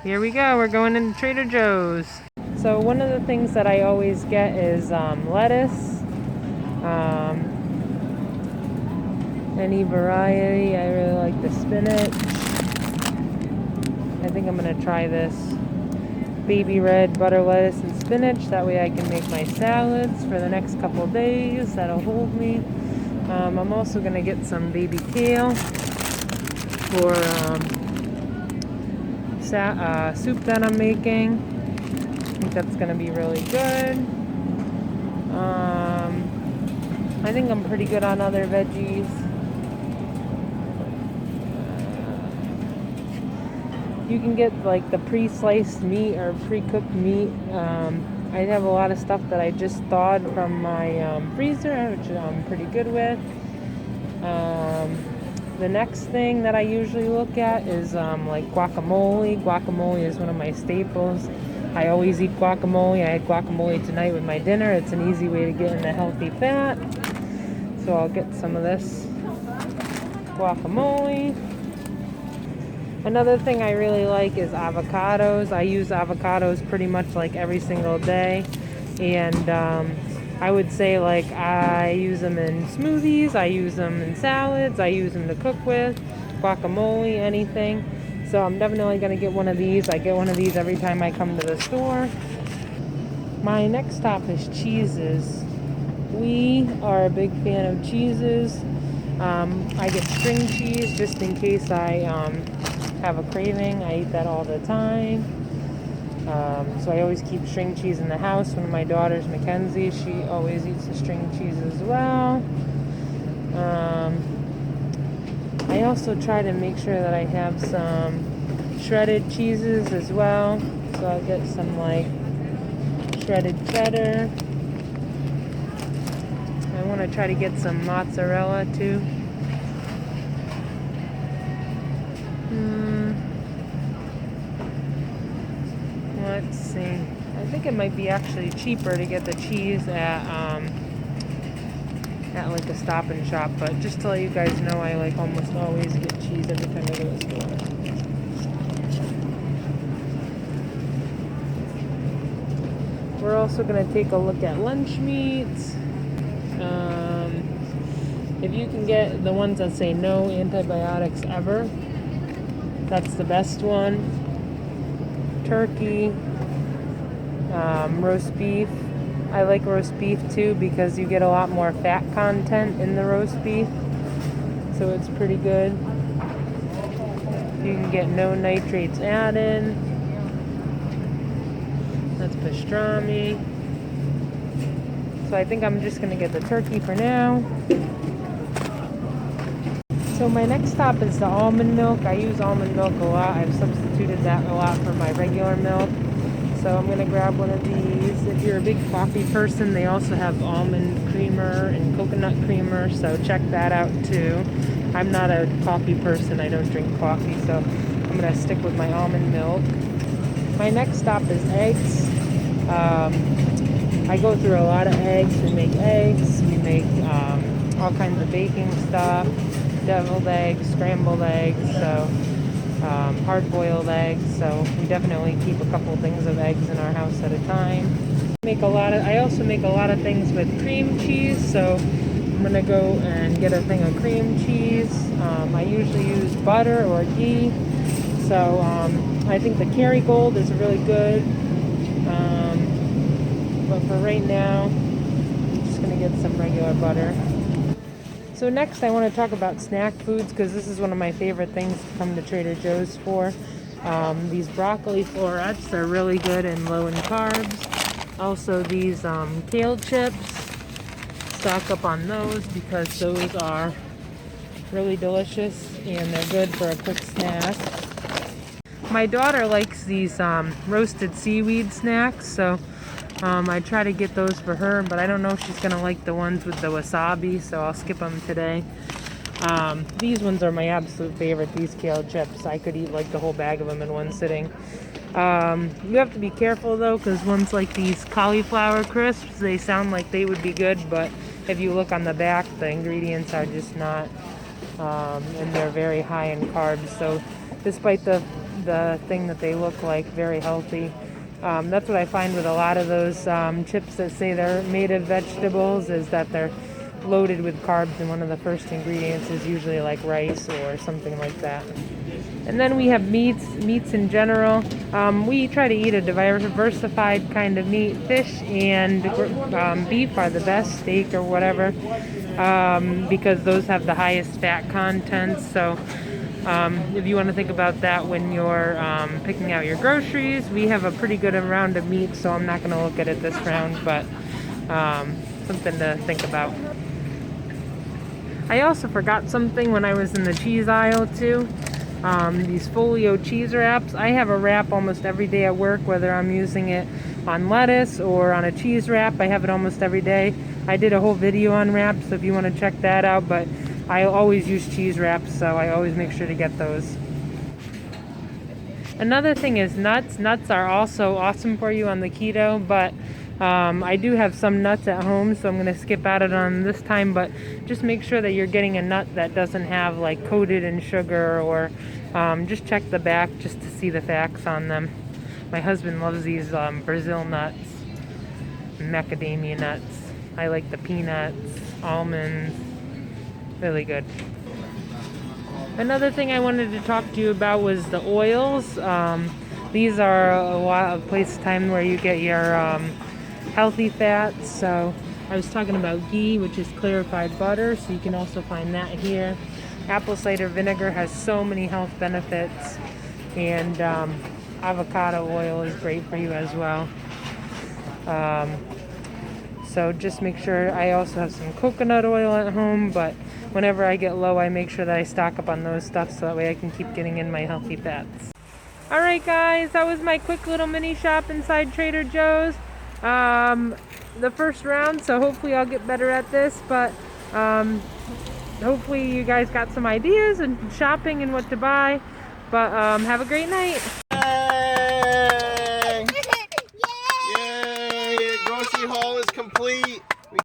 Here we go, we're going into Trader Joe's. So one of the things that I always get is lettuce. Any variety. I really like the spinach. I think I'm going to try this baby red butter lettuce and spinach. That way I can make my salads for the next couple days. That'll hold me. I'm also going to get some baby kale for soup that I'm making. I think that's going to be really good. I think I'm pretty good on other veggies. You can get like the pre-sliced meat or pre-cooked meat. I have a lot of stuff that I just thawed from my freezer, which I'm pretty good with. The next thing that I usually look at is like guacamole. Guacamole is one of my staples. I always eat guacamole. I had guacamole tonight with my dinner. It's an easy way to get in a healthy fat. So I'll get some of this guacamole. Another thing I really like is avocados. I use avocados pretty much like every single day. And I would say like I use them in smoothies, I use them in salads, I use them to cook with, guacamole, anything. So I'm definitely going to get one of these. I get one of these every time I come to the store. My next stop is cheeses. We are a big fan of cheeses. I get string cheese just in case I have a craving. I eat that all the time. So I always keep string cheese in the house. One of my daughters, Mackenzie, she always eats the string cheese as well. I also try to make sure that I have some shredded cheeses as well. So I'll get some like shredded cheddar. I want to try to get some mozzarella too. Let's see. I think it might be actually cheaper to get the cheese at like a Stop and Shop, but just to let you guys know, I like almost always get cheese every time I go to the store. We're also going to take a look at lunch meats. If you can get the ones that say no antibiotics ever, that's the best one. Turkey, roast beef. I like roast beef too because you get a lot more fat content in the roast beef, so it's pretty good. You can get no nitrates added. That's pastrami. So I think I'm just going to get the turkey for now. So my next stop is the almond milk. I use almond milk a lot. I've substituted that a lot for my regular milk. So I'm going to grab one of these. If you're a big coffee person, they also have almond creamer and coconut creamer. So check that out too. I'm not a coffee person. I don't drink coffee. So I'm going to stick with my almond milk. My next stop is eggs. I go through a lot of eggs. We make eggs. We make all kinds of baking stuff. Deviled eggs, scrambled eggs, so hard-boiled eggs. So we definitely keep a couple things of eggs in our house at a time. I also make a lot of things with cream cheese. So I'm gonna go and get a thing of cream cheese. I usually use butter or ghee. So I think the Kerrygold is really good. But for right now, I'm just gonna get some regular butter. So next I want to talk about snack foods because this is one of my favorite things to come to Trader Joe's for. These broccoli florets are really good and low in carbs. Also these Kale Chips, stock up on those because those are really delicious and they're good for a quick snack. My daughter likes these roasted seaweed snacks, so I try to get those for her, but I don't know if she's going to like the ones with the wasabi, so I'll skip them today. These ones are my absolute favorite, these Kale Chips. I could eat like the whole bag of them in one sitting. You have to be careful though, because ones like these cauliflower crisps, they sound like they would be good, but if you look on the back, the ingredients are just not, and they're very high in carbs. So despite the the thing that they look like, very healthy. That's what I find with a lot of those chips that say they're made of vegetables, is that they're loaded with carbs, and one of the first ingredients is usually like rice or something like that. And then we have meats in general. We try to eat a diversified kind of meat. Fish and beef are the best, steak or whatever, because those have the highest fat content. So if you want to think about that when you're picking out your groceries, we have a pretty good amount of meat, so I'm not going to look at it this round, but something to think about. I also forgot something when I was in the cheese aisle too. These Folio cheese wraps. I have a wrap almost every day at work, whether I'm using it on lettuce or on a cheese wrap. I have it almost every day. I did a whole video on wraps, so if you want to check that out, but I always use cheese wraps, so I always make sure to get those. Another thing is nuts. Nuts are also awesome for you on the keto, but I do have some nuts at home, so I'm going to skip out on this time, but just make sure that you're getting a nut that doesn't have like coated in sugar, or just check the back just to see the facts on them. My husband loves these Brazil nuts, macadamia nuts. I like the peanuts, almonds, really good. Another thing I wanted to talk to you about was the oils. These are a place time where you get your healthy fats. So I was talking about ghee, which is clarified butter, so you can also find that here. Apple cider vinegar has so many health benefits, and avocado oil is great for you as well. So just make sure. I also have some coconut oil at home, but whenever I get low, I make sure that I stock up on those stuff, so that way I can keep getting in my healthy fats. Alright guys, that was my quick little mini shop inside Trader Joe's. The first round, so hopefully I'll get better at this, but hopefully you guys got some ideas and shopping and what to buy. But have a great night.